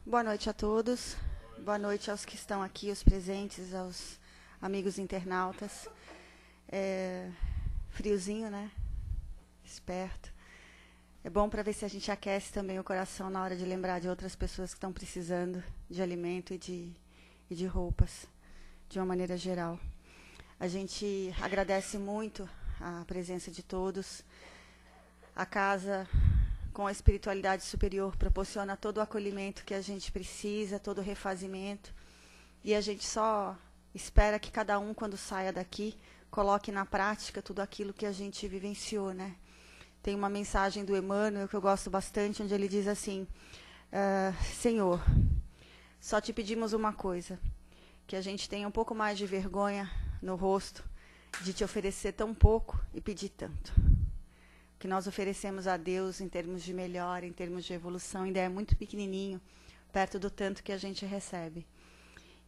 boa noite a todos. Boa noite aos que estão aqui, os presentes, aos amigos internautas. Friozinho, né? Esperto. É bom para ver se a gente aquece também o coração na hora de lembrar de outras pessoas que estão precisando de alimento e de roupas, de uma maneira geral. A gente agradece muito a presença de todos. A casa, com a espiritualidade superior, proporciona todo o acolhimento que a gente precisa, todo o refazimento. E a gente só espera que cada um, quando saia daqui, coloque na prática tudo aquilo que a gente vivenciou, né? Tem uma mensagem do Emmanuel que eu gosto bastante, onde ele diz assim: Senhor, só te pedimos uma coisa, que a gente tenha um pouco mais de vergonha no rosto de te oferecer tão pouco e pedir tanto. O que nós oferecemos a Deus em termos de melhora, em termos de evolução, ainda é muito pequenininho, perto do tanto que a gente recebe.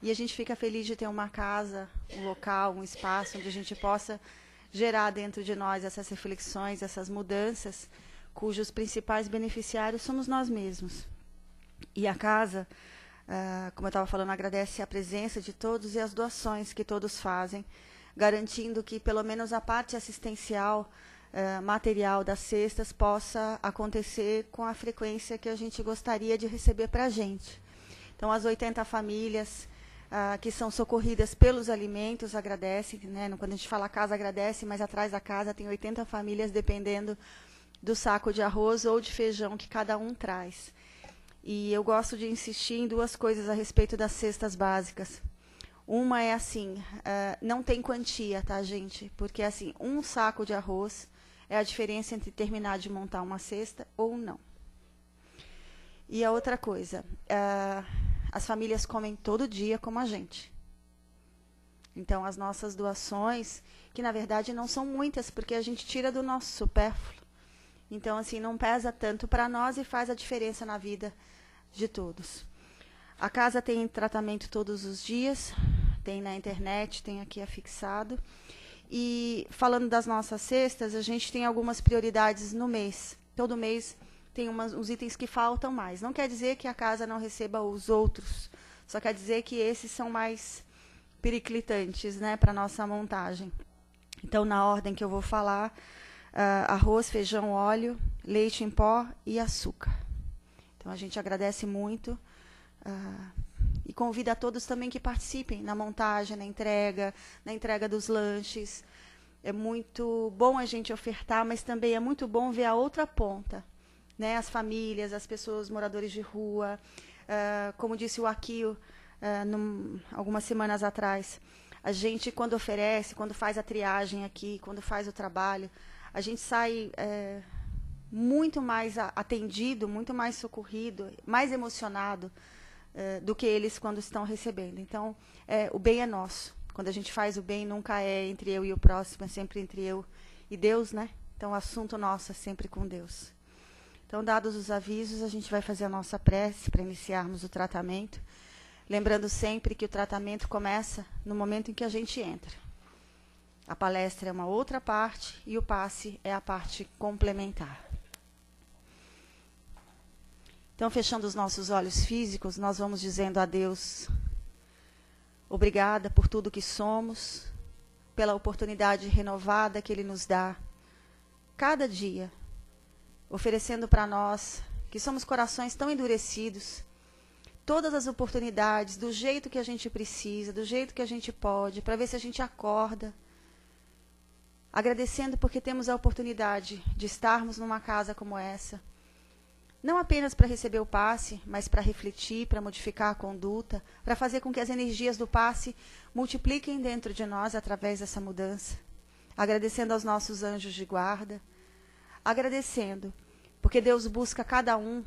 E a gente fica feliz de ter uma casa, um local, um espaço onde a gente possa gerar dentro de nós essas reflexões, essas mudanças, cujos principais beneficiários somos nós mesmos. E a casa, como eu estava falando, agradece a presença de todos e as doações que todos fazem, garantindo que pelo menos a parte assistencial, material das cestas possa acontecer com a frequência que a gente gostaria de receber para a gente. Então, as 80 famílias que são socorridas pelos alimentos agradecem, né? Quando a gente fala casa, agradece, mas atrás da casa tem 80 famílias dependendo do saco de arroz ou de feijão que cada um traz. E eu gosto de insistir em duas coisas a respeito das cestas básicas. Uma é assim, não tem quantia, tá, gente? Porque assim, um saco de arroz é a diferença entre terminar de montar uma cesta ou não. E a outra coisa, as famílias comem todo dia como a gente. Então, as nossas doações, que na verdade não são muitas, porque a gente tira do nosso supérfluo. Então, assim, não pesa tanto para nós e faz a diferença na vida de todos. A casa tem tratamento todos os dias, tem na internet, tem aqui afixado. E falando das nossas cestas, a gente tem algumas prioridades no mês. Todo mês tem uns itens que faltam mais. Não quer dizer que a casa não receba os outros, só quer dizer que esses são mais periclitantes, né, para a nossa montagem. Então, na ordem que eu vou falar, arroz, feijão, óleo, leite em pó e açúcar. Então, a gente agradece muito e convida a todos também que participem na montagem, na entrega dos lanches. É muito bom a gente ofertar, mas também é muito bom ver a outra ponta, né? As famílias, as pessoas, moradores de rua. Como disse o Akio algumas semanas atrás, a gente, quando oferece, quando faz a triagem aqui, quando faz o trabalho, a gente sai muito mais atendido, muito mais socorrido, mais emocionado do que eles quando estão recebendo. Então, o bem é nosso. Quando a gente faz o bem, nunca é entre eu e o próximo, é sempre entre eu e Deus, né? Então, o assunto nosso é sempre com Deus. Então, dados os avisos, a gente vai fazer a nossa prece para iniciarmos o tratamento. Lembrando sempre que o tratamento começa no momento em que a gente entra. A palestra é uma outra parte e o passe é a parte complementar. Então, fechando os nossos olhos físicos, nós vamos dizendo a Deus: obrigada por tudo que somos, pela oportunidade renovada que Ele nos dá, cada dia, oferecendo para nós, que somos corações tão endurecidos, todas as oportunidades, do jeito que a gente precisa, do jeito que a gente pode, para ver se a gente acorda. Agradecendo porque temos a oportunidade de estarmos numa casa como essa, não apenas para receber o passe, mas para refletir, para modificar a conduta, para fazer com que as energias do passe multipliquem dentro de nós através dessa mudança. Agradecendo aos nossos anjos de guarda, agradecendo, porque Deus busca cada um,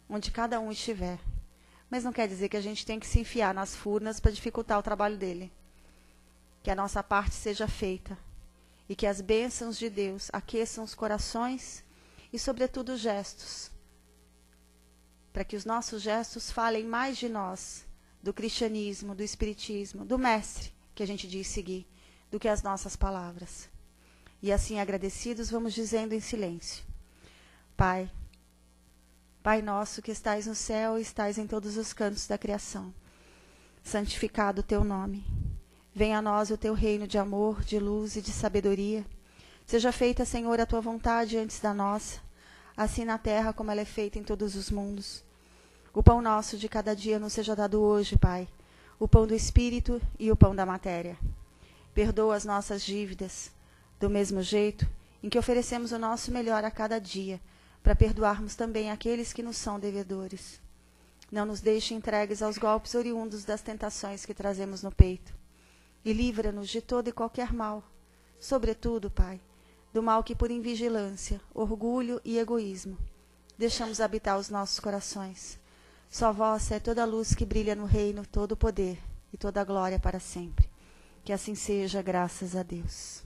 onde cada um estiver. Mas não quer dizer que a gente tem que se enfiar nas furnas para dificultar o trabalho dele. Que a nossa parte seja feita e que as bênçãos de Deus aqueçam os corações e, sobretudo, os gestos, para que os nossos gestos falem mais de nós, do cristianismo, do espiritismo, do mestre, que a gente diz seguir, do que as nossas palavras. E assim, agradecidos, vamos dizendo em silêncio: Pai, Pai nosso que estais no céu e estais em todos os cantos da criação, santificado o teu nome. Venha a nós o teu reino de amor, de luz e de sabedoria. Seja feita, Senhor, a tua vontade antes da nossa, assim na terra como ela é feita em todos os mundos. O pão nosso de cada dia nos seja dado hoje, Pai, o pão do Espírito e o pão da matéria. Perdoa as nossas dívidas, do mesmo jeito em que oferecemos o nosso melhor a cada dia, para perdoarmos também aqueles que nos são devedores. Não nos deixe entregues aos golpes oriundos das tentações que trazemos no peito. E livra-nos de todo e qualquer mal, sobretudo, Pai, do mal que por invigilância, orgulho e egoísmo deixamos habitar os nossos corações. Só vossa é toda a luz que brilha no reino, todo o poder e toda a glória para sempre. Que assim seja, graças a Deus.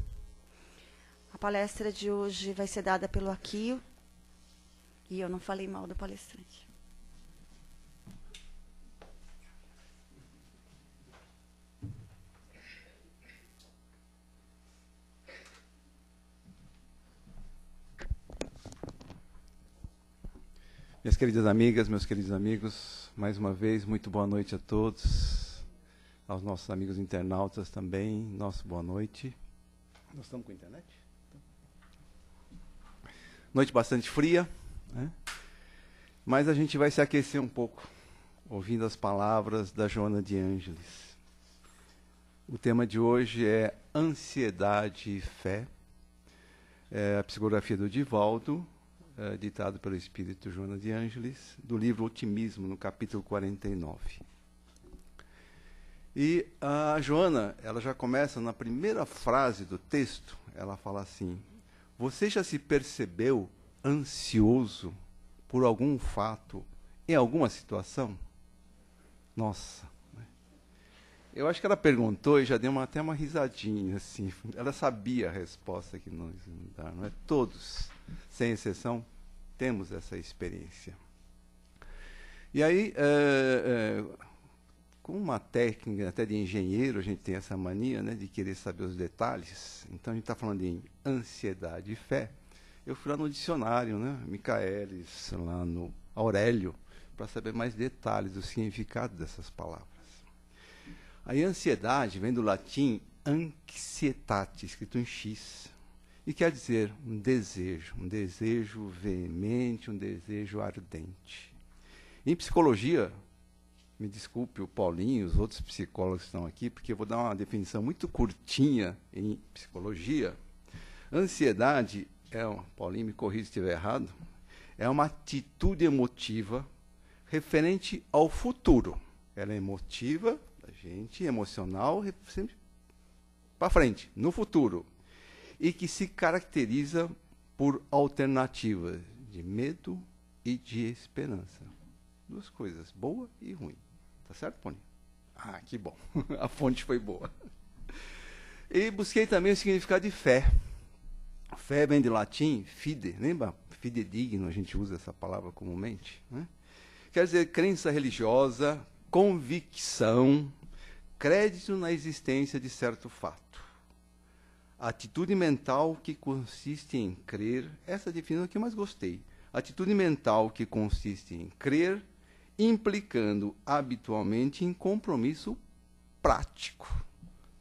A palestra de hoje vai ser dada pelo Aquio, e eu não falei mal do palestrante. Minhas queridas amigas, meus queridos amigos, mais uma vez, muito boa noite a todos. Aos nossos amigos internautas também, nossa boa noite. Nós estamos com internet? Noite bastante fria, né? Mas a gente vai se aquecer um pouco, ouvindo as palavras da Joana de Ângeles. O tema de hoje é ansiedade e fé. É a psicografia do Divaldo, ditado pelo espírito Joana de Ângeles, do livro Otimismo, no capítulo 49. E a Joana, ela já começa na primeira frase do texto, ela fala assim: você já se percebeu ansioso por algum fato, em alguma situação? Nossa! Eu acho que ela perguntou e já deu até uma risadinha, assim. Ela sabia a resposta que nós íamos dar, não é? Todos, sem exceção, temos essa experiência. E aí, com uma técnica até de engenheiro, a gente tem essa mania, né, de querer saber os detalhes. Então, a gente está falando em ansiedade e fé. Eu fui lá no dicionário, né, Michaelis, lá no Aurélio, para saber mais detalhes do significado dessas palavras. A ansiedade vem do latim anxietate, escrito em X, e quer dizer um desejo veemente, um desejo ardente. Em psicologia, me desculpe o Paulinho e os outros psicólogos que estão aqui, porque eu vou dar uma definição muito curtinha em psicologia. Ansiedade Paulinho, me corrija se estiver errado, é uma atitude emotiva referente ao futuro. Ela é emotiva, da gente, emocional, sempre para frente, no futuro. E que se caracteriza por alternativas de medo e de esperança. Duas coisas, boa e ruim. Tá certo, Paulinho? Ah, que bom. A fonte foi boa. E busquei também o significado de fé. Fé vem de latim, fide, lembra? Fidedigno, a gente usa essa palavra comumente, né? Quer dizer, crença religiosa, convicção, crédito na existência de certo fato. Atitude mental que consiste em crer, essa definição que eu mais gostei. Atitude mental que consiste em crer, implicando habitualmente em compromisso prático.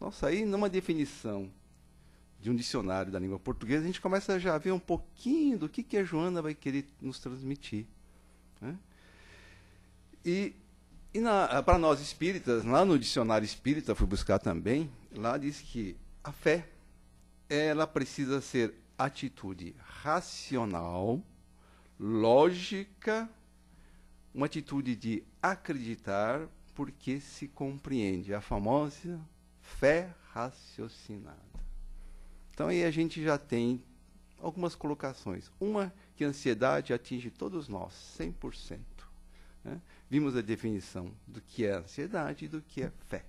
Nossa, aí numa definição de um dicionário da língua portuguesa, a gente começa a já ver um pouquinho do que a Joana vai querer nos transmitir, né? E para nós espíritas, lá no dicionário espírita, fui buscar também, lá diz que a fé, ela precisa ser atitude racional, lógica, uma atitude de acreditar porque se compreende, a famosa fé raciocinada. Então aí a gente já tem algumas colocações. Uma, que a ansiedade atinge todos nós, 100%. Né? Vimos a definição do que é ansiedade e do que é fé.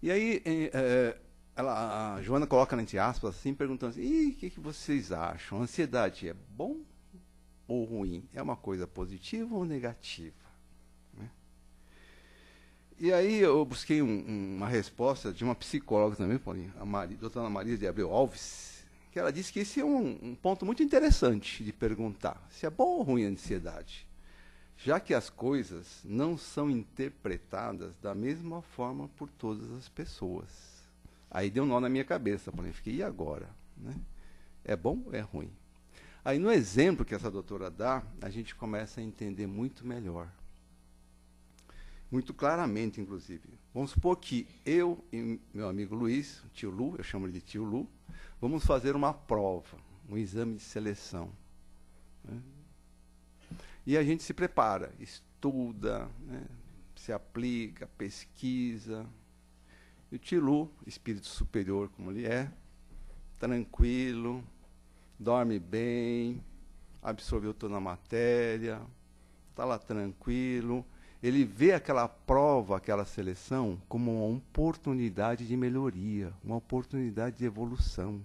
E aí a Joana coloca entre aspas assim, perguntando assim: e o que vocês acham? A ansiedade é bom ou ruim? É uma coisa positiva ou negativa? Né? E aí eu busquei uma resposta de uma psicóloga também, Paulinho, a doutora Maria de Abreu Alves, que ela disse que esse é um ponto muito interessante de perguntar, se é bom ou ruim a ansiedade, já que as coisas não são interpretadas da mesma forma por todas as pessoas. Aí deu um nó na minha cabeça, falei, fiquei, e agora? Né? É bom ou é ruim? Aí no exemplo que essa doutora dá, a gente começa a entender muito melhor. Muito claramente, inclusive. Vamos supor que eu e meu amigo Luiz, tio Lu, eu chamo ele de tio Lu, vamos fazer uma prova, um exame de seleção. Né? E a gente se prepara, estuda, né? Se aplica, pesquisa. E o tio Lu, espírito superior como ele é, tranquilo, dorme bem, absorveu toda a matéria, está lá tranquilo. Ele vê aquela prova, aquela seleção, como uma oportunidade de melhoria, uma oportunidade de evolução.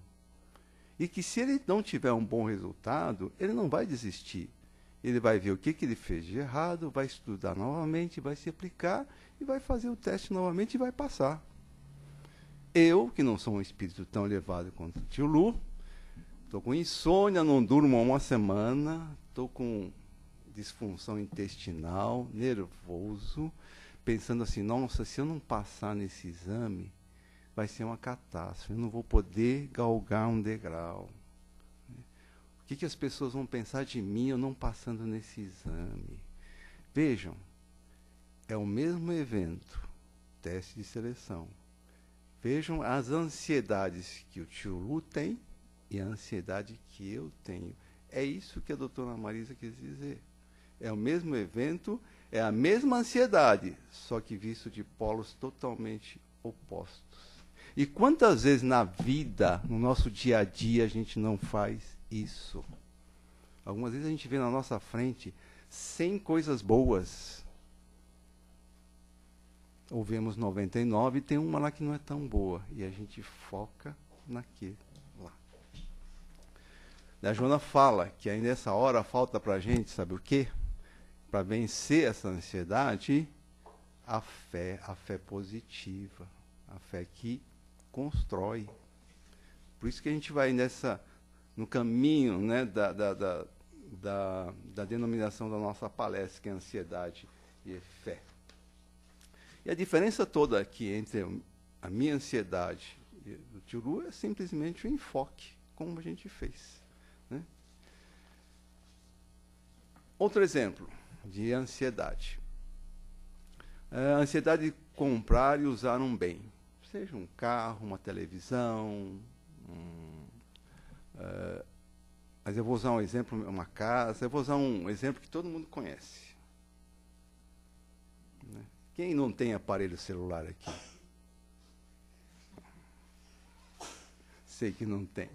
E que se ele não tiver um bom resultado, ele não vai desistir. Ele vai ver o que ele fez de errado, vai estudar novamente, vai se aplicar e vai fazer o teste novamente e vai passar. Eu, que não sou um espírito tão elevado quanto o tio Lu, estou com insônia, não durmo há uma semana, estou com disfunção intestinal, nervoso, pensando assim, nossa, se eu não passar nesse exame, vai ser uma catástrofe, eu não vou poder galgar um degrau. O que as pessoas vão pensar de mim eu não passando nesse exame? Vejam, é o mesmo evento, teste de seleção. Vejam as ansiedades que o tio Lu tem e a ansiedade que eu tenho. É isso que a doutora Marisa quis dizer. É o mesmo evento, é a mesma ansiedade, só que visto de polos totalmente opostos. E quantas vezes na vida, no nosso dia a dia, a gente não faz isso? Algumas vezes a gente vê na nossa frente 100 coisas boas. Ou vemos 99 e tem uma lá que não é tão boa. E a gente foca naquele lá. A Joana fala que aí nessa hora falta para a gente, sabe o quê? Para vencer essa ansiedade, a fé positiva, a fé que constrói. Por isso que a gente vai no caminho, né, da denominação da nossa palestra, que é ansiedade e fé. E a diferença toda aqui entre a minha ansiedade e o tio Lu é simplesmente o enfoque, como a gente fez. Né? Outro exemplo de ansiedade. A ansiedade de comprar e usar um bem. Seja um carro, uma televisão, mas eu vou usar um exemplo, uma casa, eu vou usar um exemplo que todo mundo conhece. Né? Quem não tem aparelho celular aqui? Sei que não tem.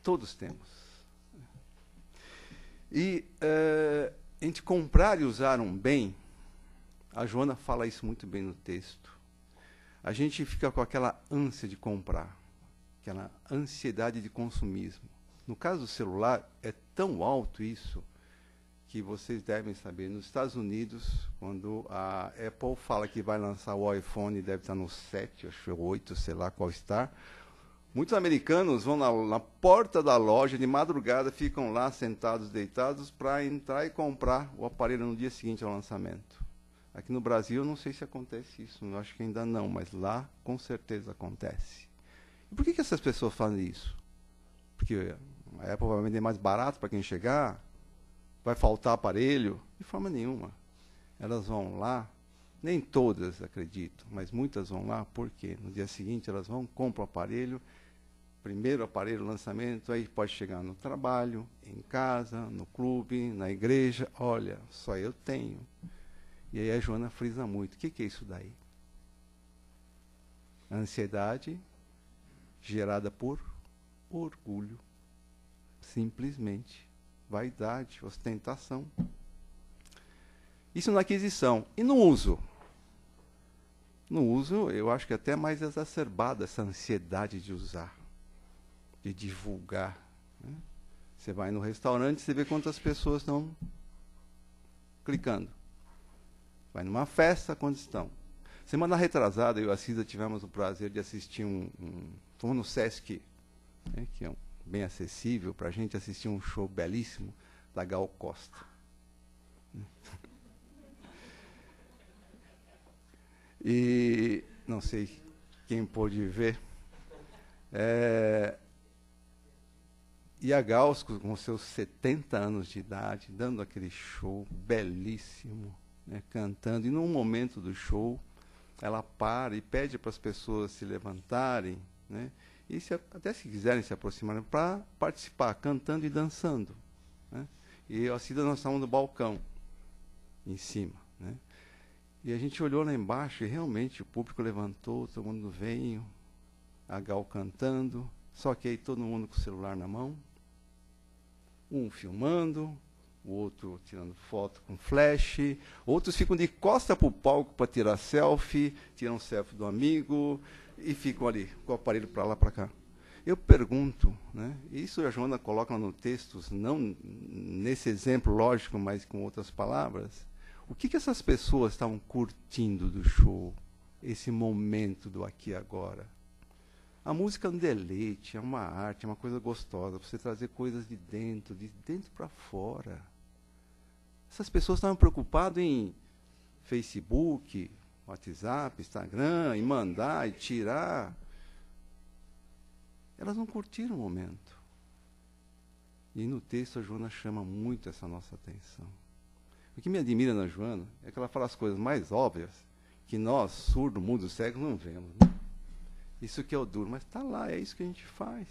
Todos temos. E a gente comprar e usar um bem, a Joana fala isso muito bem no texto. A gente fica com aquela ânsia de comprar, aquela ansiedade de consumismo. No caso do celular, é tão alto isso, que vocês devem saber, nos Estados Unidos, quando a Apple fala que vai lançar o iPhone, deve estar no 7, acho que é 8, sei lá qual está, muitos americanos vão na porta da loja, de madrugada, ficam lá sentados, deitados, para entrar e comprar o aparelho no dia seguinte ao lançamento. Aqui no Brasil, eu não sei se acontece isso, eu acho que ainda não, mas lá, com certeza, acontece. E por que essas pessoas fazem isso? Porque a Apple vai vender mais barato para quem chegar? Vai faltar aparelho? De forma nenhuma. Elas vão lá, nem todas, acredito, mas muitas vão lá, porque no dia seguinte elas vão, compram o aparelho, primeiro aparelho, lançamento, aí pode chegar no trabalho, em casa, no clube, na igreja, olha, só eu tenho. E aí a Joana frisa muito. O que é isso daí? A ansiedade gerada por orgulho. Simplesmente. Vaidade, ostentação. Isso na aquisição. E no uso? No uso, eu acho que é até mais exacerbada essa ansiedade de usar, de divulgar. Né? Você vai no restaurante, você vê quantas pessoas estão clicando. Vai numa festa, quantos estão? Semana retrasada, eu e a Cisa tivemos o prazer de assistir fomos no Sesc, né, que é um bem acessível para a gente assistir um show belíssimo da Gal Costa. E não sei quem pôde ver. E a Gal, com seus 70 anos de idade, dando aquele show belíssimo, né, cantando, e num momento do show, ela para e pede para as pessoas se levantarem, né, e até se quiserem se aproximarem, para participar, cantando e dançando. Né, e assim nós estávamos no balcão, em cima. Né, e a gente olhou lá embaixo e realmente o público levantou, todo mundo veio, a Gal cantando, só que aí todo mundo com o celular na mão, um filmando, o outro tirando foto com flash, outros ficam de costa para o palco para tirar selfie, tiram selfie do amigo e ficam ali com o aparelho para lá, para cá. Eu pergunto, né, isso a Joana coloca no texto, não nesse exemplo lógico, mas com outras palavras, o que essas pessoas estavam curtindo do show, esse momento do aqui e agora? A música é um deleite, é uma arte, é uma coisa gostosa, você trazer coisas de dentro para fora. Essas pessoas estavam preocupadas em Facebook, WhatsApp, Instagram, em mandar e tirar. Elas não curtiram o momento. E no texto a Joana chama muito essa nossa atenção. O que me admira na Joana é que ela fala as coisas mais óbvias que nós, surdos, mudos, cegos, não vemos. Né? Isso que é o duro, mas está lá, é isso que a gente faz.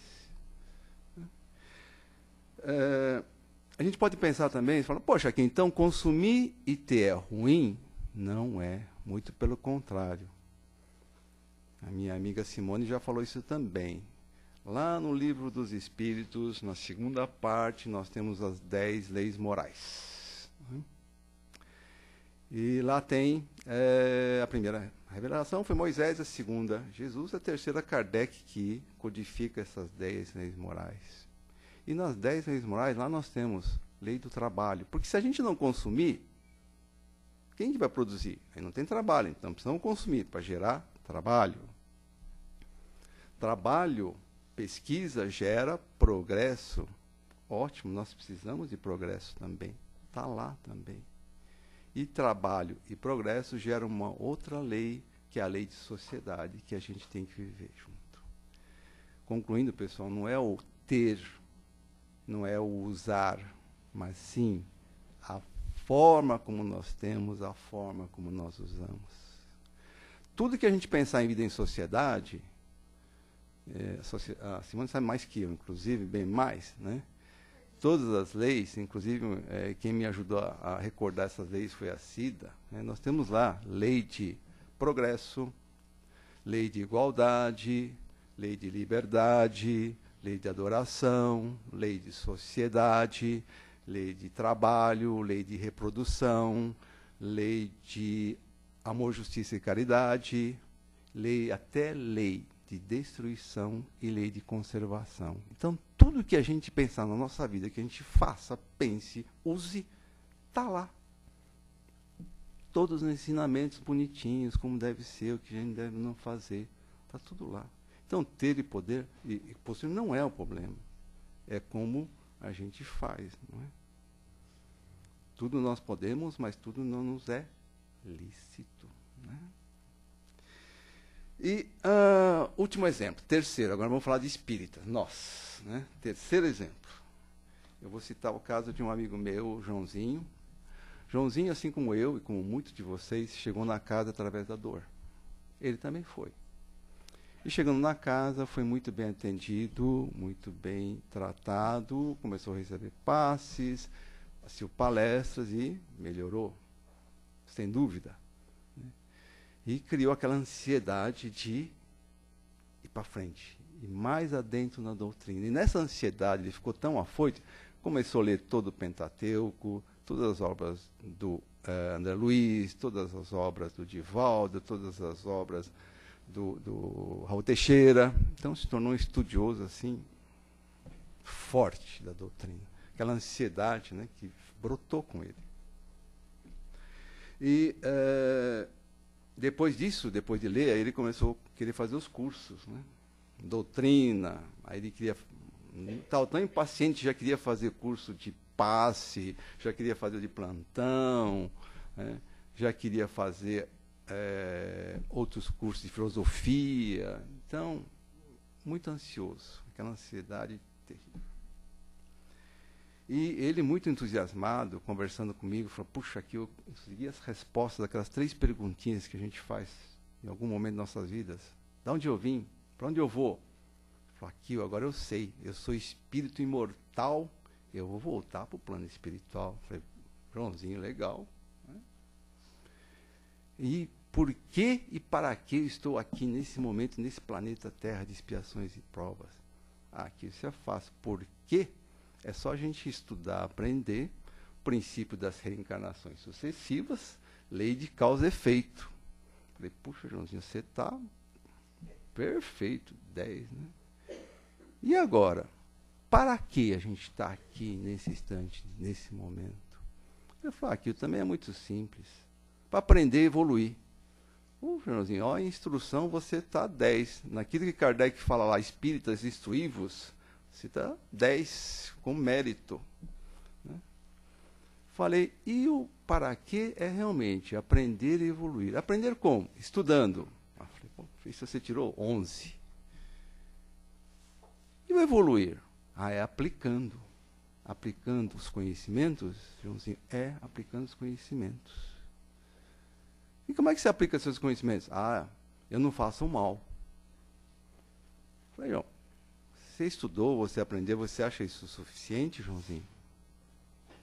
A gente pode pensar também, falar, poxa, que então consumir e ter é ruim? Não é, muito pelo contrário. A minha amiga Simone já falou isso também. Lá no Livro dos Espíritos, na segunda parte, nós temos as 10 leis morais. E lá tem a primeira revelação, foi Moisés, a segunda, Jesus, a terceira, Kardec, que codifica essas 10 leis morais. E nas 10 leis morais, lá nós temos lei do trabalho. Porque se a gente não consumir, quem que vai produzir? Aí não tem trabalho, então precisamos consumir para gerar trabalho. Trabalho, pesquisa, gera progresso. Ótimo, nós precisamos de progresso também. Está lá também. E trabalho e progresso geram uma outra lei, que é a lei de sociedade, que a gente tem que viver junto. Concluindo, pessoal, não é o ter, não é o usar, mas sim a forma como nós temos, a forma como nós usamos. Tudo que a gente pensar em vida em sociedade, a Simone sabe mais que eu, inclusive, bem mais, né? Todas as leis, inclusive quem me ajudou a recordar essas leis foi a Cida, né? Nós temos lá lei de progresso, lei de igualdade, lei de liberdade, lei de adoração, lei de sociedade, lei de trabalho, lei de reprodução, lei de amor, justiça e caridade, até lei de destruição e lei de conservação. Então, tudo que a gente pensar na nossa vida, que a gente faça, pense, use, está lá. Todos os ensinamentos bonitinhos, como deve ser, o que a gente deve não fazer, está tudo lá. Então, ter e poder e possuir não é o problema. É como a gente faz, não é? Tudo nós podemos, mas tudo não nos é lícito, né? E último exemplo, terceiro, agora vamos falar de espíritas, nós, né? Terceiro exemplo. Eu vou citar o caso de um amigo meu, Joãozinho. Joãozinho, assim como eu e como muitos de vocês, chegou na casa através da dor. Ele também foi. E chegando na casa, foi muito bem atendido, muito bem tratado, começou a receber passes, assistiu palestras e melhorou, sem dúvida. E criou aquela ansiedade de ir para frente, e mais adentro na doutrina. E nessa ansiedade, ele ficou tão afoito, começou a ler todo o Pentateuco, todas as obras do André Luiz, todas as obras do Divaldo, todas as obras do Raul Teixeira. Então se tornou um estudioso assim, forte da doutrina. Aquela ansiedade, né, que brotou com ele. E depois disso, depois de ler, aí ele começou a querer fazer os cursos, né? Doutrina, aí ele queria Estava tão impaciente, já queria fazer curso de passe, já queria fazer de plantão, né? Já queria fazer outros cursos de filosofia. Então, muito ansioso, aquela ansiedade terrível. E ele, muito entusiasmado, conversando comigo, falou, puxa, aqui eu consegui as respostas daquelas 3 perguntinhas que a gente faz em algum momento de nossas vidas. De onde eu vim? Para onde eu vou? Ele falou, aqui, agora eu sei, eu sou espírito imortal, eu vou voltar para o plano espiritual. Eu falei, Joãozinho, legal. Né? E por que e para que eu estou aqui nesse momento, nesse planeta Terra de expiações e provas? Aqui isso é fácil. Por quê? É só a gente estudar, aprender o princípio das reencarnações sucessivas, lei de causa e efeito. Falei, puxa, Joãozinho, você está perfeito, 10, né? E agora? Para que a gente está aqui nesse instante, nesse momento? Eu falo, aquilo também é muito simples. Para aprender e evoluir. Joãozinho, ó, em instrução você está 10. Naquilo que Kardec fala lá, espíritas instruí-vos, você está 10 com mérito. Né? Falei, e o para quê é realmente aprender e evoluir. Aprender como? Estudando. Falei, pô, isso você tirou 11. E o evoluir? É aplicando. Aplicando os conhecimentos, Joãozinho, aplicando os conhecimentos. E como é que você aplica seus conhecimentos? Eu não faço o mal. Falei, você estudou, você aprendeu, você acha isso suficiente, Joãozinho?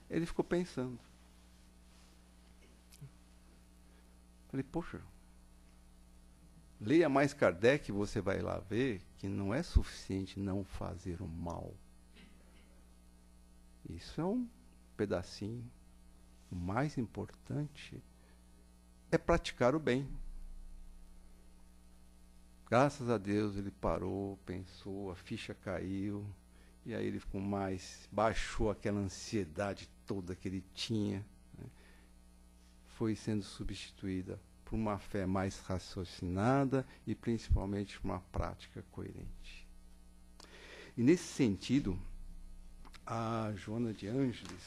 Ele ficou pensando. Falei, poxa, leia mais Kardec, você vai lá ver que não é suficiente não fazer o mal. Isso é um pedacinho. O mais importante é praticar o bem. Graças a Deus ele parou, pensou, a ficha caiu, e aí ele ficou baixou aquela ansiedade toda que ele tinha, né? Foi sendo substituída por uma fé mais raciocinada e principalmente por uma prática coerente. E nesse sentido, a Joana de Ângeles,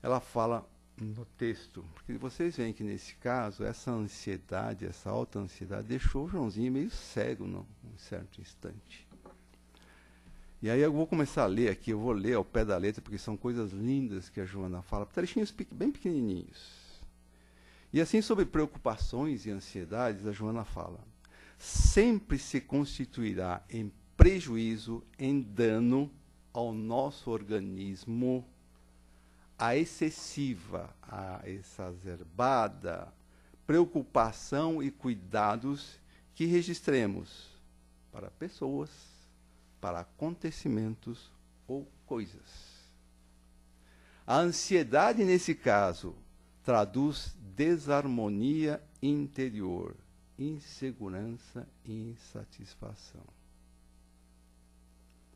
ela fala no texto, porque vocês veem que nesse caso, essa ansiedade, essa alta ansiedade, deixou o Joãozinho meio cego num certo instante. E aí eu vou começar a ler aqui, eu vou ler ao pé da letra, porque são coisas lindas que a Joana fala, trechinhos bem pequenininhos. E assim, sobre preocupações e ansiedades, a Joana fala, sempre se constituirá em prejuízo, em dano ao nosso organismo, a excessiva, a exacerbada preocupação e cuidados que registremos para pessoas, para acontecimentos ou coisas. A ansiedade, nesse caso, traduz desarmonia interior, insegurança e insatisfação.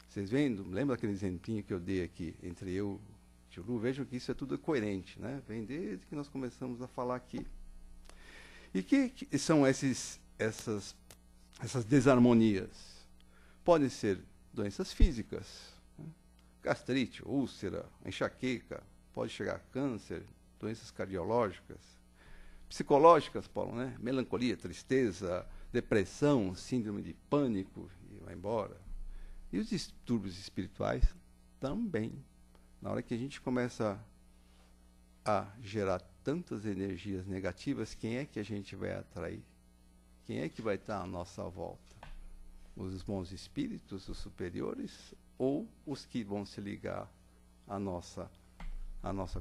Vocês vendo? Lembra aquele exemplinho que eu dei aqui entre eu e Tio Lu? Vejam que isso é tudo coerente, né? Vem desde que nós começamos a falar aqui. E que são essas desarmonias? Podem ser doenças físicas, né? Gastrite, úlcera, enxaqueca, pode chegar a câncer, doenças cardiológicas, psicológicas, Paulo, né? Melancolia, tristeza, depressão, síndrome de pânico, e vai embora. E os distúrbios espirituais também. Na hora que a gente começa a gerar tantas energias negativas, quem é que a gente vai atrair? Quem é que vai estar à nossa volta? Os bons espíritos, os superiores, ou os que vão se ligar à nossa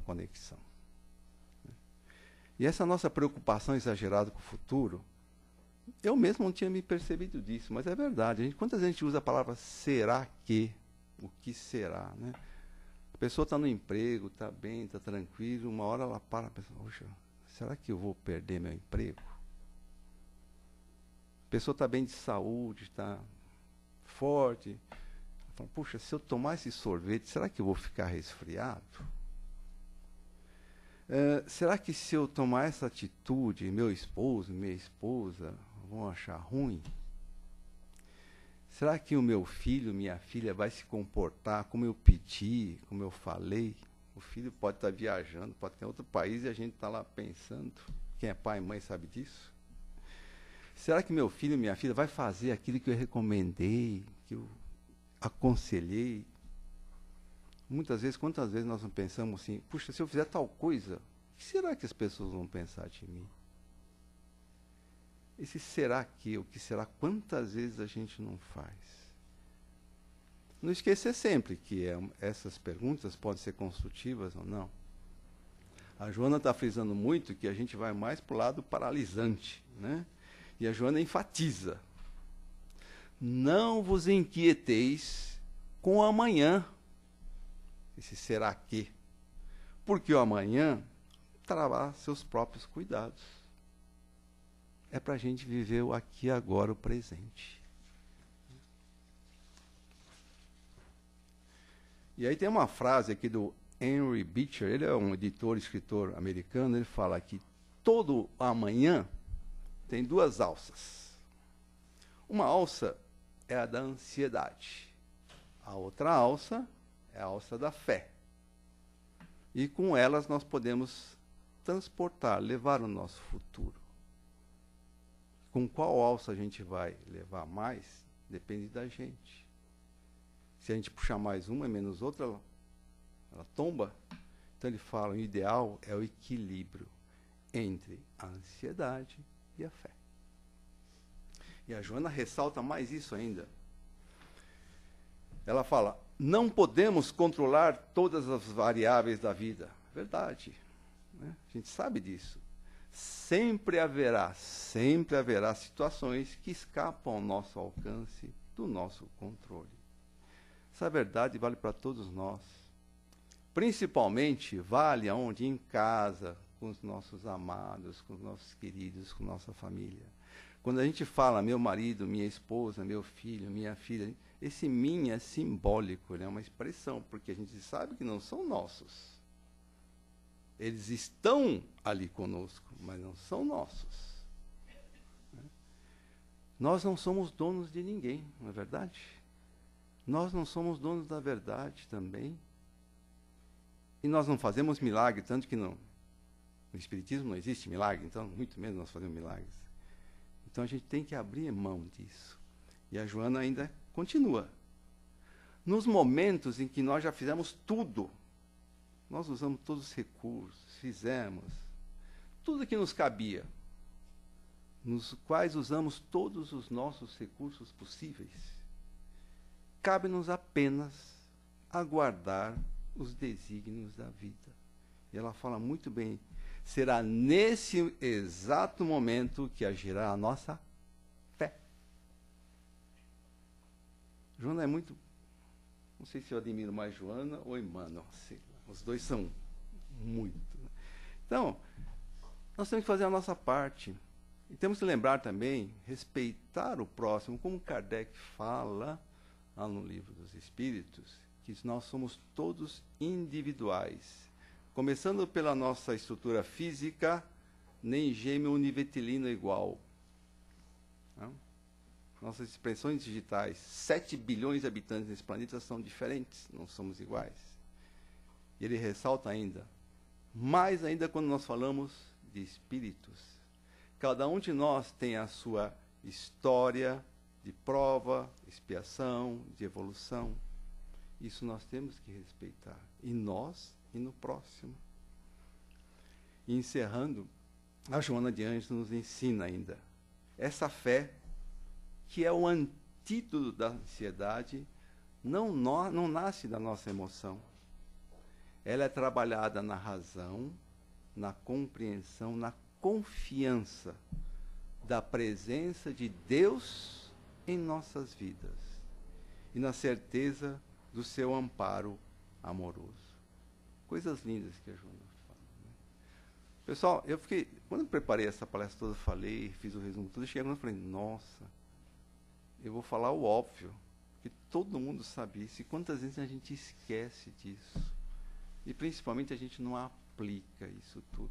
conexão? E essa nossa preocupação exagerada com o futuro, eu mesmo não tinha me percebido disso, mas é verdade. Quantas vezes a gente usa a palavra será que? O que será, né? A pessoa está no emprego, está bem, está tranquilo, uma hora ela para e pensa, poxa, será que eu vou perder meu emprego? A pessoa está bem de saúde, está forte. Ela fala, puxa, se eu tomar esse sorvete, será que eu vou ficar resfriado? Será que se eu tomar essa atitude, meu esposo, minha esposa vão achar ruim? Será que o meu filho, minha filha vai se comportar como eu pedi, como eu falei? O filho pode estar viajando, pode estar em outro país e a gente está lá pensando. Quem é pai e mãe sabe disso. Será que meu filho, minha filha vai fazer aquilo que eu recomendei, que eu aconselhei? Muitas vezes, quantas vezes nós não pensamos assim, puxa, se eu fizer tal coisa, o que será que as pessoas vão pensar de mim? Esse será que, o que será, quantas vezes a gente não faz? Não esquecer sempre que essas perguntas podem ser construtivas ou não. A Joana está frisando muito que a gente vai mais para o lado paralisante, né? E a Joana enfatiza: não vos inquieteis com o amanhã. Esse será que? Porque o amanhã trará seus próprios cuidados. É para a gente viver o aqui e agora, o presente. E aí tem uma frase aqui do Henry Beecher, ele é um editor, escritor americano, ele fala que todo amanhã tem duas alças. Uma alça é a da ansiedade. A outra alça é a alça da fé. E com elas nós podemos transportar, levar o nosso futuro. Com qual alça a gente vai levar mais, depende da gente. Se a gente puxar mais uma e menos outra, ela tomba. Então ele fala, o ideal é o equilíbrio entre a ansiedade e a fé. E a Joana ressalta mais isso ainda. Ela fala, não podemos controlar todas as variáveis da vida. Verdade. Né? A gente sabe disso. Sempre haverá situações que escapam ao nosso alcance, do nosso controle. Essa verdade vale para todos nós. Principalmente vale aonde? Em casa, com os nossos amados, com os nossos queridos, com nossa família. Quando a gente fala meu marido, minha esposa, meu filho, minha filha, esse minha é simbólico, é uma expressão, porque a gente sabe que não são nossos. Eles estão ali conosco, mas não são nossos. Nós não somos donos de ninguém, não é verdade? Nós não somos donos da verdade também. E nós não fazemos milagre, tanto que no Espiritismo não existe milagre, então muito menos nós fazemos milagres. Então a gente tem que abrir mão disso. E a Joana ainda continua. Nos momentos em que nós já fizemos tudo, nós usamos todos os recursos, fizemos tudo que nos cabia, nos quais usamos todos os nossos recursos possíveis. Cabe-nos apenas aguardar os desígnios da vida. E ela fala muito bem, será nesse exato momento que agirá a nossa fé. Joana é muito, não sei se eu admiro mais Joana ou Emmanuel, sei lá. Os dois são muito. Então, nós temos que fazer a nossa parte. E temos que lembrar também, respeitar o próximo, como Kardec fala lá no Livro dos Espíritos, que nós somos todos individuais. Começando pela nossa estrutura física, nem gêmeo univetilino igual. Não? Nossas expressões digitais, 7 bilhões de habitantes nesse planeta são diferentes, não somos iguais. E ele ressalta ainda, mais ainda quando nós falamos de espíritos. Cada um de nós tem a sua história de prova, expiação, de evolução. Isso nós temos que respeitar. Em nós e no próximo. E encerrando, a Joana de Ângeles nos ensina ainda. Essa fé, que é o antídoto da ansiedade, não nasce da nossa emoção. Ela é trabalhada na razão, na compreensão, na confiança da presença de Deus em nossas vidas e na certeza do seu amparo amoroso. Coisas lindas que a Joana fala. Né? Pessoal, quando eu preparei essa palestra toda, falei, fiz o resumo tudo, eu cheguei e falei, nossa, eu vou falar o óbvio, que todo mundo sabe isso, e quantas vezes a gente esquece disso. E principalmente a gente não aplica isso tudo.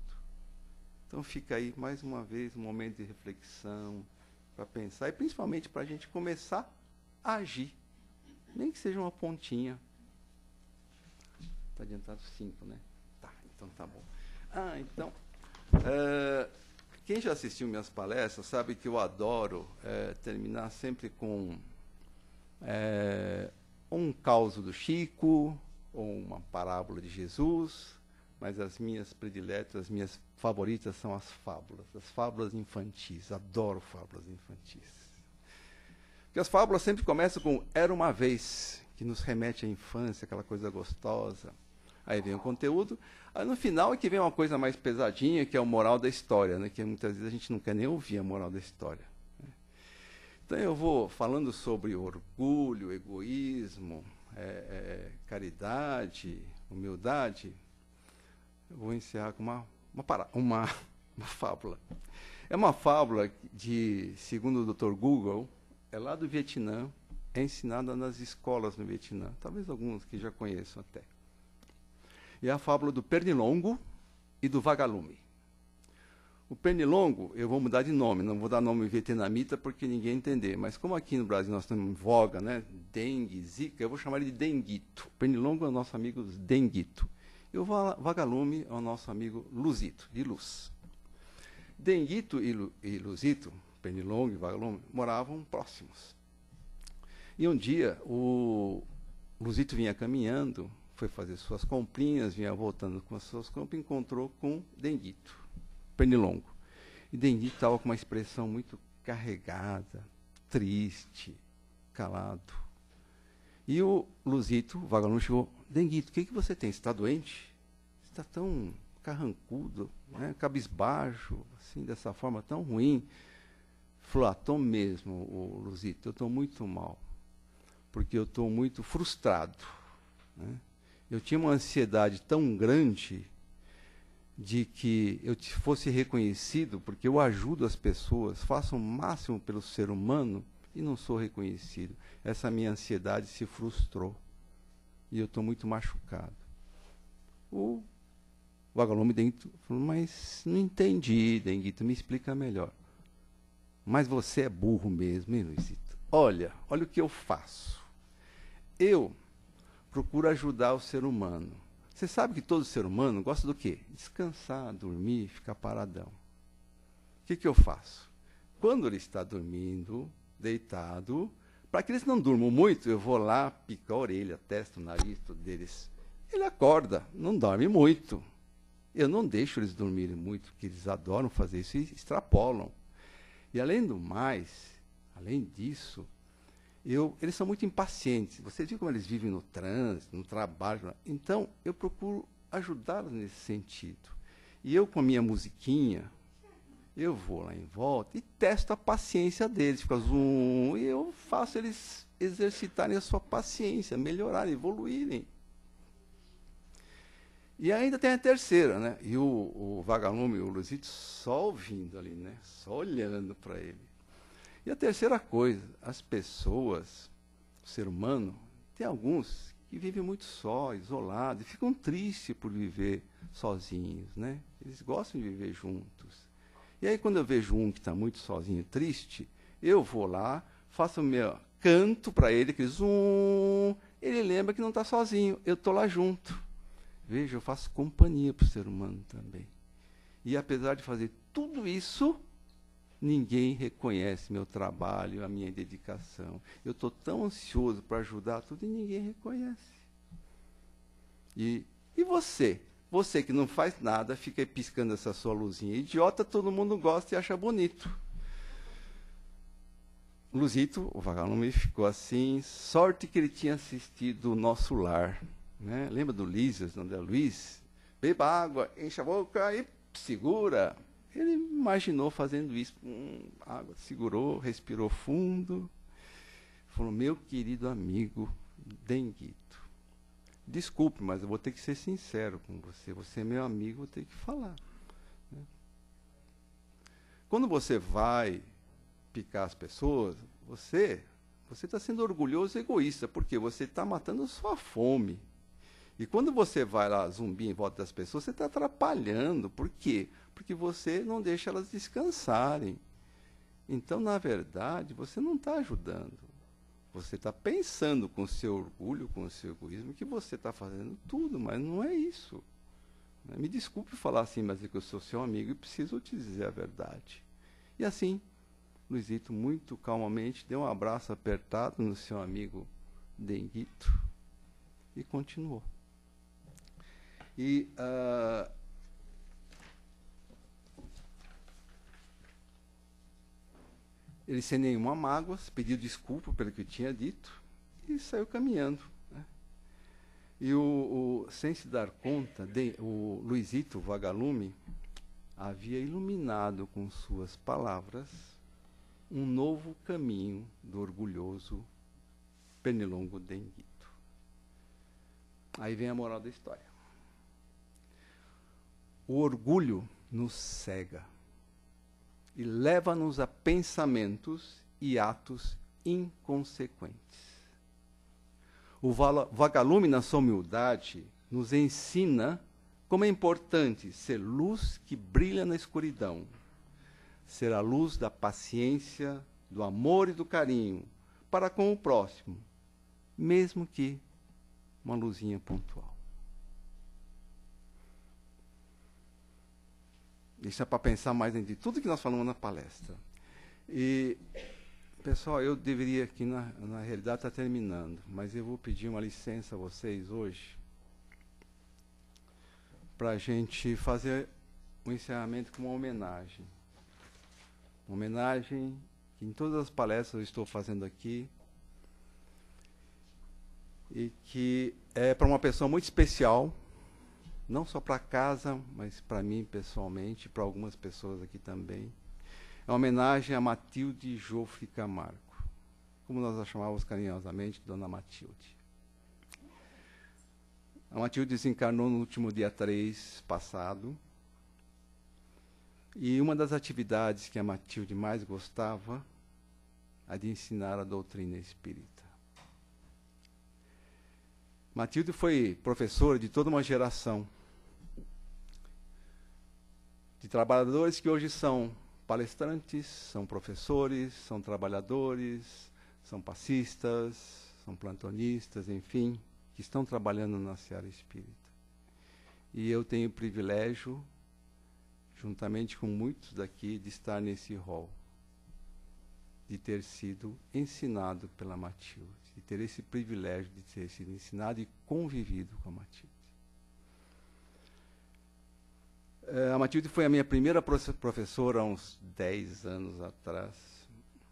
Então fica aí mais uma vez um momento de reflexão, para pensar, e principalmente para a gente começar agir. Nem que seja uma pontinha. Está adiantado 5, né? Tá, então tá bom. Então, quem já assistiu minhas palestras sabe que eu adoro terminar sempre com um causo do Chico, ou uma parábola de Jesus, mas as minhas prediletas, as minhas favoritas são as fábulas infantis. Adoro fábulas infantis. Porque as fábulas sempre começam com "era uma vez", que nos remete à infância, aquela coisa gostosa. Aí vem o conteúdo. Aí no final é que vem uma coisa mais pesadinha, que é o moral da história, né? Que muitas vezes a gente não quer nem ouvir a moral da história. Né? Então eu vou falando sobre orgulho, egoísmo, caridade, humildade. Eu vou encerrar com uma fábula. É uma fábula segundo o Dr. Google, é lá do Vietnã, é ensinada nas escolas no Vietnã. Talvez alguns que já conheçam até. E é a fábula do pernilongo e do vagalume. O pernilongo, eu vou mudar de nome, não vou dar nome vietnamita porque ninguém entender. Mas como aqui no Brasil nós estamos em voga, né? Dengue, zika, eu vou chamar ele de denguito. O pernilongo é o nosso amigo denguito. E o vagalume é o nosso amigo luzito, de luz. Denguito e luzito, pernilongo e vagalume, moravam próximos. E um dia o luzito vinha caminhando, foi fazer suas comprinhas, vinha voltando com as suas compras, encontrou com denguito, pernilongo. E denguito estava com uma expressão muito carregada, triste, calado. E o luzito, o vagalume, chegou: denguito, o que você tem? Você está doente? Você está tão carrancudo, né? Cabisbaixo, assim, dessa forma tão ruim. Falou: estou mesmo, o luzito, eu estou muito mal, porque eu estou muito frustrado, né? Eu tinha uma ansiedade tão grande de que eu fosse reconhecido, porque eu ajudo as pessoas, faço o máximo pelo ser humano e não sou reconhecido. Essa minha ansiedade se frustrou e eu estou muito machucado. O vagalume denguito falou: mas não entendi, denguito, me explica melhor. Mas você é burro mesmo, hein, Luizito? Olha o que eu faço. Eu procuro ajudar o ser humano. Você sabe que todo ser humano gosta do quê? Descansar, dormir, ficar paradão. O que eu faço? Quando ele está dormindo, deitado, para que eles não durmam muito, eu vou lá, pico a orelha, a testa, o nariz, tudo deles. Ele acorda, não dorme muito. Eu não deixo eles dormirem muito, porque eles adoram fazer isso e extrapolam. E além do mais, além disso, eles são muito impacientes. Você viu como eles vivem no trânsito, no trabalho. Então, eu procuro ajudá-los nesse sentido. E eu, com a minha musiquinha, eu vou lá em volta e testo a paciência deles. Fica zoom, e eu faço eles exercitarem a sua paciência, melhorarem, evoluírem. E ainda tem a terceira, né? E o vagalume, o luzito, só ouvindo ali, né? Só olhando para ele. E a terceira coisa, as pessoas, o ser humano, tem alguns que vivem muito só, isolado, e ficam tristes por viver sozinhos, né? Eles gostam de viver juntos. E aí, quando eu vejo um que está muito sozinho, triste, eu vou lá, faço o meu canto para ele, aquele zoom, ele lembra que não está sozinho, eu estou lá junto. Veja, eu faço companhia para o ser humano também. E apesar de fazer tudo isso, ninguém reconhece meu trabalho, a minha dedicação. Eu estou tão ansioso para ajudar tudo e ninguém reconhece. E você? Você que não faz nada, fica aí piscando essa sua luzinha idiota, todo mundo gosta e acha bonito. Luzito, o vagalume, ficou assim, sorte que ele tinha assistido o Nosso Lar. Né? Lembra do Lísias, André Luiz? Beba água, enche a boca e segura. Ele imaginou fazendo isso. Água, segurou, respirou fundo. Falou: meu querido amigo denguito, desculpe, mas eu vou ter que ser sincero com você. Você é meu amigo, vou ter que falar. Né? Quando você vai picar as pessoas, você está sendo orgulhoso e egoísta, porque você está matando a sua fome. E quando você vai lá zumbi em volta das pessoas, você está atrapalhando. Por quê? Porque você não deixa elas descansarem. Então, na verdade, você não está ajudando. Você está pensando com o seu orgulho, com o seu egoísmo, que você está fazendo tudo, mas não é isso. Me desculpe falar assim, mas é que eu sou seu amigo e preciso te dizer a verdade. E assim, Luizito, muito calmamente, deu um abraço apertado no seu amigo Denguito e continuou. E ele, sem nenhuma mágoa, pediu desculpa pelo que eu tinha dito e saiu caminhando. Né? E sem se dar conta, o Luizito Vagalume havia iluminado com suas palavras um novo caminho do orgulhoso Pernilongo Denguito. Aí vem a moral da história. O orgulho nos cega e leva-nos a pensamentos e atos inconsequentes. O Vagalume, na sua humildade, nos ensina como é importante ser luz que brilha na escuridão, ser a luz da paciência, do amor e do carinho para com o próximo, mesmo que uma luzinha pontual. Isso é para pensar mais em tudo que nós falamos na palestra. E, pessoal, eu deveria aqui, na realidade, estar terminando, mas eu vou pedir uma licença a vocês hoje para a gente fazer o encerramento com uma homenagem. Uma homenagem que em todas as palestras eu estou fazendo aqui e que é para uma pessoa muito especial, não só para casa, mas para mim pessoalmente, para algumas pessoas aqui também. É uma homenagem a Matilde Jofre Camargo, como nós a chamávamos carinhosamente, Dona Matilde. A Matilde desencarnou no último dia 3 passado, e uma das atividades que a Matilde mais gostava é de ensinar a doutrina espírita. Matilde foi professora de toda uma geração de trabalhadores que hoje são palestrantes, são professores, são trabalhadores, são passistas, são plantonistas, enfim, que estão trabalhando na seara espírita. E eu tenho o privilégio, juntamente com muitos daqui, de estar nesse rol, de ter sido ensinado pela Matilde, de ter esse privilégio de ter sido ensinado e convivido com a Matilde. A Matilde foi a minha primeira professora há uns 10 anos atrás,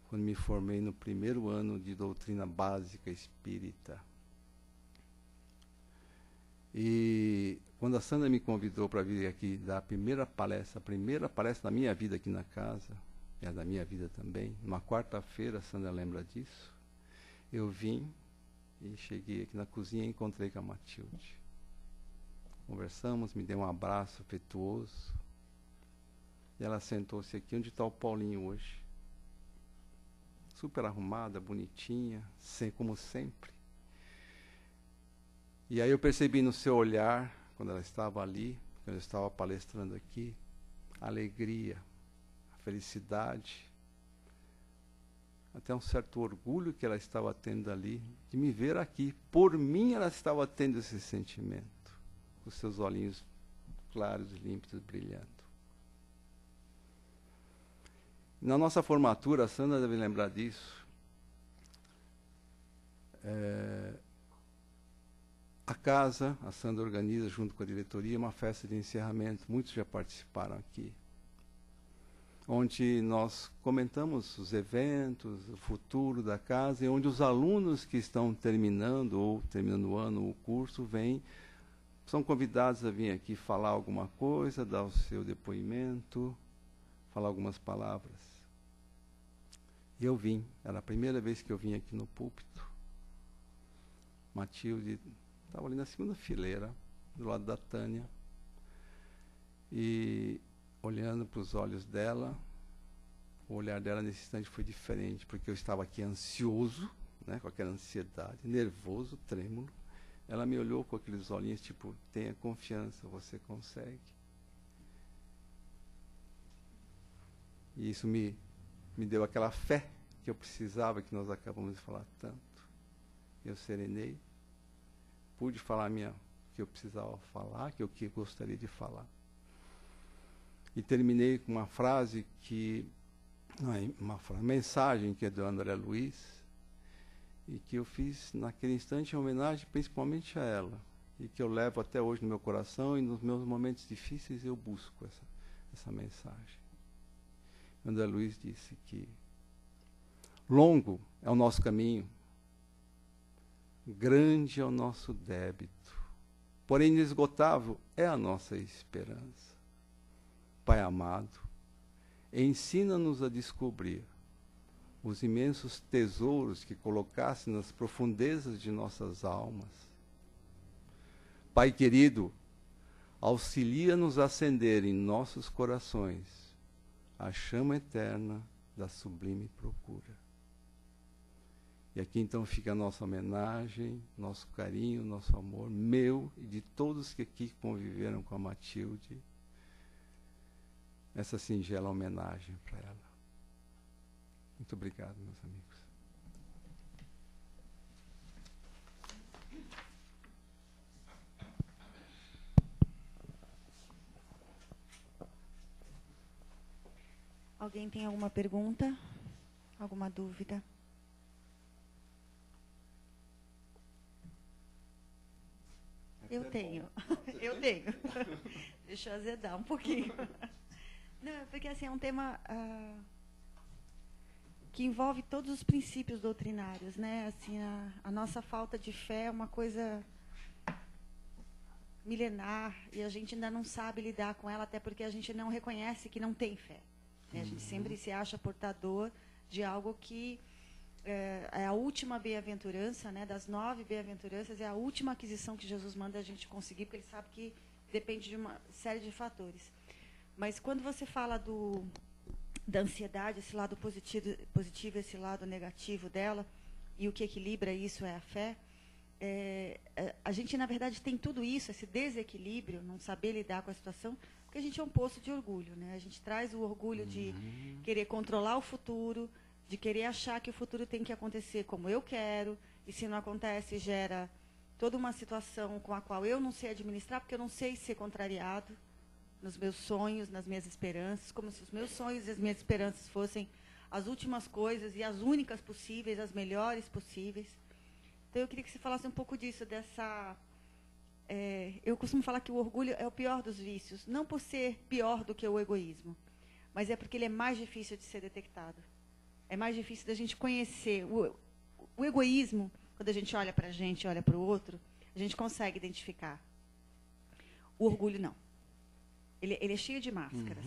quando me formei no primeiro ano de doutrina básica espírita. E quando a Sandra me convidou para vir aqui dar a primeira palestra da minha vida aqui na casa, e a da minha vida também, numa quarta-feira, a Sandra lembra disso, eu vim e cheguei aqui na cozinha e encontrei com a Matilde. Conversamos, me deu um abraço afetuoso, e ela sentou-se aqui. Onde está o Paulinho hoje? Super arrumada, bonitinha, como sempre. E aí eu percebi no seu olhar, quando ela estava ali, quando eu estava palestrando aqui, a alegria, a felicidade, até um certo orgulho que ela estava tendo ali, de me ver aqui. Por mim ela estava tendo esse sentimento, com seus olhinhos claros, límpidos, brilhando. Na nossa formatura, a Sandra deve lembrar disso, a casa, a Sandra organiza, junto com a diretoria, uma festa de encerramento. Muitos já participaram aqui, onde nós comentamos os eventos, o futuro da casa, e onde os alunos que estão terminando ou terminando o ano, o curso, são convidados a vir aqui falar alguma coisa, dar o seu depoimento, falar algumas palavras. E eu vim, era a primeira vez que eu vim aqui no púlpito. Matilde estava ali na segunda fileira, do lado da Tânia, e olhando para os olhos dela, o olhar dela nesse instante foi diferente, porque eu estava aqui ansioso, né, com aquela ansiedade, nervoso, trêmulo. Ela me olhou com aqueles olhinhos, tipo, tenha confiança, você consegue. E isso me deu aquela fé que eu precisava, que nós acabamos de falar tanto. Eu serenei, pude falar o que eu precisava falar, que eu gostaria de falar. E terminei com uma frase uma mensagem que é do André Luiz, e que eu fiz naquele instante em homenagem principalmente a ela, e que eu levo até hoje no meu coração, e nos meus momentos difíceis eu busco essa mensagem. André Luiz disse que longo é o nosso caminho, grande é o nosso débito, porém inesgotável é a nossa esperança. Pai amado, ensina-nos a descobrir os imensos tesouros que colocaste nas profundezas de nossas almas. Pai querido, auxilia-nos a acender em nossos corações a chama eterna da sublime procura. E aqui então fica a nossa homenagem, nosso carinho, nosso amor, meu e de todos que aqui conviveram com a Matilde, essa singela homenagem para ela. Muito obrigado, meus amigos. Alguém tem alguma pergunta? Alguma dúvida? Eu tenho. Eu tenho. Deixa eu azedar um pouquinho. Não, porque assim, é um tema que envolve todos os princípios doutrinários, né? Assim, a nossa falta de fé é uma coisa milenar e a gente ainda não sabe lidar com ela, até porque a gente não reconhece que não tem fé. Né? A gente sempre se acha portador de algo que é a última bem-aventurança, né? Das 9 bem-aventuranças, é a última aquisição que Jesus manda a gente conseguir, porque ele sabe que depende de uma série de fatores. Mas quando você fala da ansiedade, esse lado positivo, esse lado negativo dela, e o que equilibra isso é a fé, a gente, na verdade, tem tudo isso, esse desequilíbrio, não saber lidar com a situação, porque a gente é um poço de orgulho. Né? A gente traz o orgulho de querer controlar o futuro, de querer achar que o futuro tem que acontecer como eu quero, e se não acontece, gera toda uma situação com a qual eu não sei administrar, porque eu não sei ser contrariado nos meus sonhos, nas minhas esperanças, como se os meus sonhos e as minhas esperanças fossem as últimas coisas e as únicas possíveis, as melhores possíveis. Então, eu queria que você falasse um pouco disso, dessa... eu costumo falar que o orgulho é o pior dos vícios, não por ser pior do que o egoísmo, mas é porque ele é mais difícil de ser detectado. É mais difícil da gente conhecer. O egoísmo, quando a gente olha para a gente, olha para o outro, a gente consegue identificar. O orgulho, não. Ele é cheio de máscaras.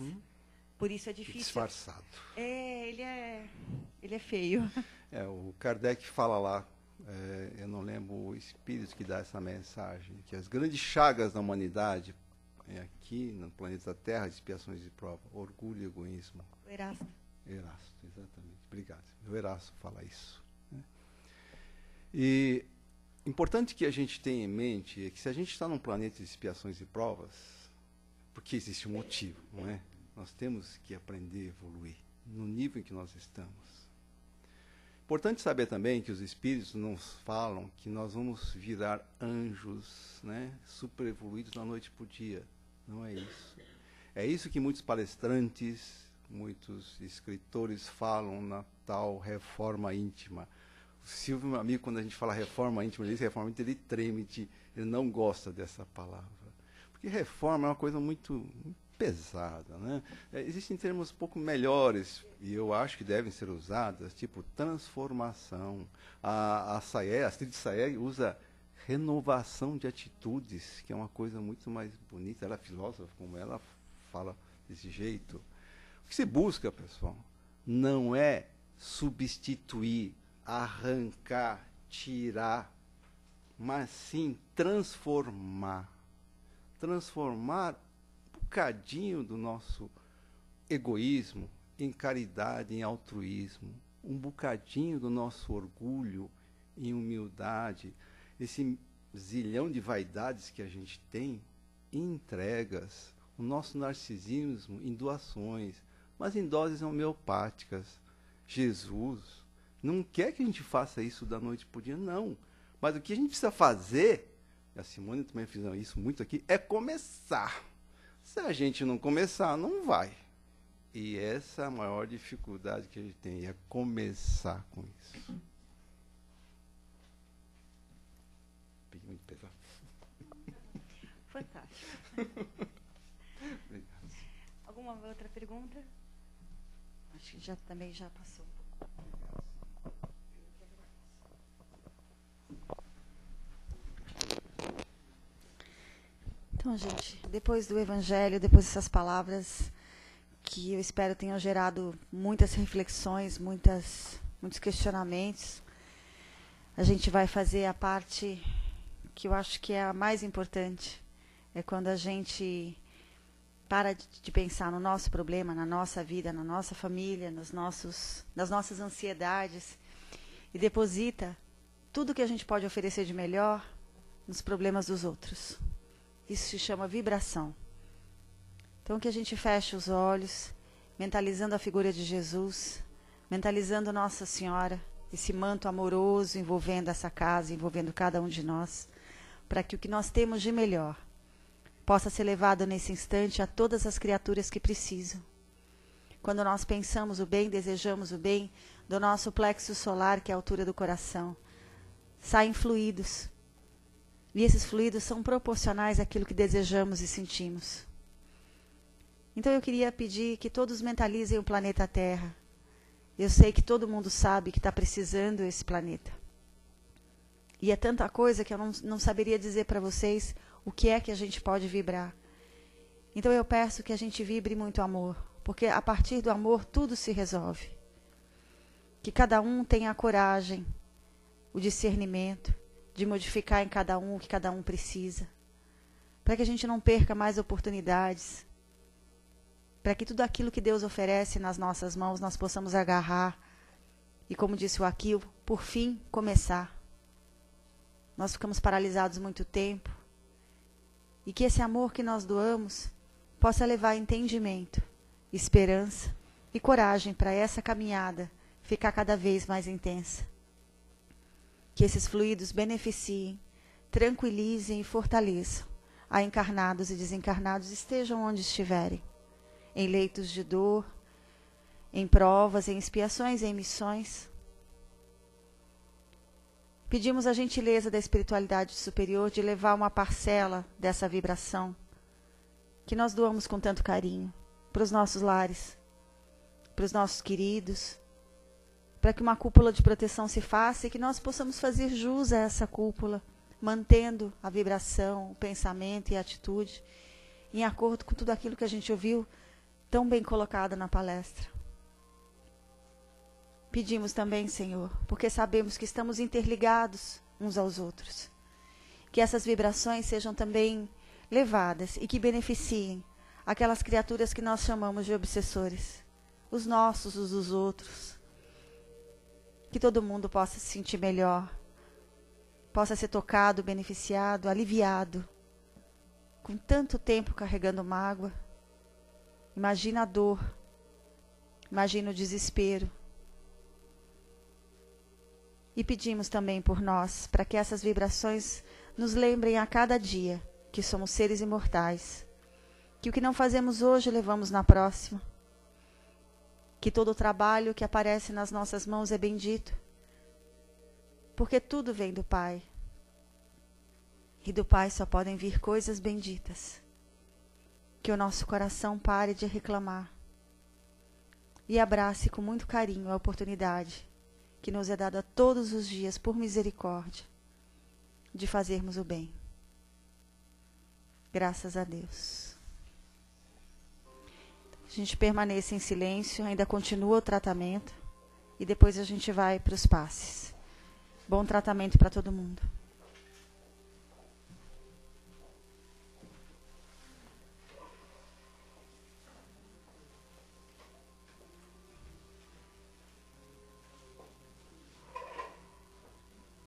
Por isso é difícil. Disfarçado. Ele é feio. O Kardec fala lá, eu não lembro o espírito que dá essa mensagem, que as grandes chagas da humanidade, aqui no planeta Terra, expiações de prova, orgulho e egoísmo. O Erasto. Erasto, exatamente. Obrigado. O Erasto fala isso. Né? E importante que a gente tenha em mente é que se a gente está num planeta de expiações e provas, porque existe um motivo, não é? Nós temos que aprender a evoluir no nível em que nós estamos. Importante saber também que os espíritos nos falam que nós vamos virar anjos, né, super evoluídos da noite para o dia. Não é isso. É isso que muitos palestrantes, muitos escritores falam na tal reforma íntima. O Silvio, meu amigo, quando a gente fala reforma íntima, ele diz reforma íntima, ele treme, ele não gosta dessa palavra. Porque reforma é uma coisa muito pesada, né? Existem termos um pouco melhores, e eu acho que devem ser usadas, tipo transformação. A Astrid Sayegh usa renovação de atitudes, que é uma coisa muito mais bonita. Ela é filósofa, como ela fala desse jeito. O que se busca, pessoal, não é substituir, arrancar, tirar, mas sim transformar. Transformar um bocadinho do nosso egoísmo em caridade, em altruísmo, um bocadinho do nosso orgulho em humildade, esse zilhão de vaidades que a gente tem em entregas, o nosso narcisismo em doações, mas em doses homeopáticas. Jesus não quer que a gente faça isso da noite para o dia, não. Mas o que a gente precisa fazer, e a Simone também fez isso muito aqui, é começar. Se a gente não começar, não vai. E essa é a maior dificuldade que a gente tem, é começar com isso. Muito pesado. Fantástico. Alguma outra pergunta? Acho que também já passou. Então, gente, depois do Evangelho, depois dessas palavras, que eu espero tenham gerado muitas reflexões, muitos questionamentos, a gente vai fazer a parte que eu acho que é a mais importante. É quando a gente para de pensar no nosso problema, na nossa vida, na nossa família, nas nossas ansiedades, e deposita tudo que a gente pode oferecer de melhor nos problemas dos outros. Isso se chama vibração. Então, que a gente feche os olhos, mentalizando a figura de Jesus, mentalizando Nossa Senhora, esse manto amoroso envolvendo essa casa, envolvendo cada um de nós, para que o que nós temos de melhor possa ser levado nesse instante a todas as criaturas que precisam. Quando nós pensamos o bem, desejamos o bem, do nosso plexo solar, que é a altura do coração, saem fluidos. E esses fluidos são proporcionais àquilo que desejamos e sentimos. Então eu queria pedir que todos mentalizem o planeta Terra. Eu sei que todo mundo sabe que está precisando esse planeta. E é tanta coisa que eu não saberia dizer para vocês o que é que a gente pode vibrar. Então eu peço que a gente vibre muito amor, porque a partir do amor tudo se resolve. Que cada um tenha a coragem, o discernimento, de modificar em cada um o que cada um precisa. Para que a gente não perca mais oportunidades. Para que tudo aquilo que Deus oferece nas nossas mãos nós possamos agarrar. E como disse o Akil, por fim, começar. Nós ficamos paralisados muito tempo. E que esse amor que nós doamos possa levar entendimento, esperança e coragem para essa caminhada ficar cada vez mais intensa. Que esses fluidos beneficiem, tranquilizem e fortaleçam a encarnados e desencarnados, estejam onde estiverem, em leitos de dor, em provas, em expiações, em missões. Pedimos a gentileza da espiritualidade superior de levar uma parcela dessa vibração que nós doamos com tanto carinho para os nossos lares, para os nossos queridos, para que uma cúpula de proteção se faça e que nós possamos fazer jus a essa cúpula, mantendo a vibração, o pensamento e a atitude em acordo com tudo aquilo que a gente ouviu tão bem colocado na palestra. Pedimos também, Senhor, porque sabemos que estamos interligados uns aos outros, que essas vibrações sejam também levadas e que beneficiem aquelas criaturas que nós chamamos de obsessores, os nossos, os dos outros. Que todo mundo possa se sentir melhor, possa ser tocado, beneficiado, aliviado, com tanto tempo carregando mágoa. Imagina a dor, imagina o desespero. E pedimos também por nós, para que essas vibrações nos lembrem a cada dia que somos seres imortais, que o que não fazemos hoje levamos na próxima, que todo o trabalho que aparece nas nossas mãos é bendito, porque tudo vem do Pai, e do Pai só podem vir coisas benditas. Que o nosso coração pare de reclamar e abrace com muito carinho a oportunidade que nos é dada todos os dias por misericórdia de fazermos o bem. Graças a Deus. A gente permanece em silêncio, ainda continua o tratamento e depois a gente vai para os passes. Bom tratamento para todo mundo.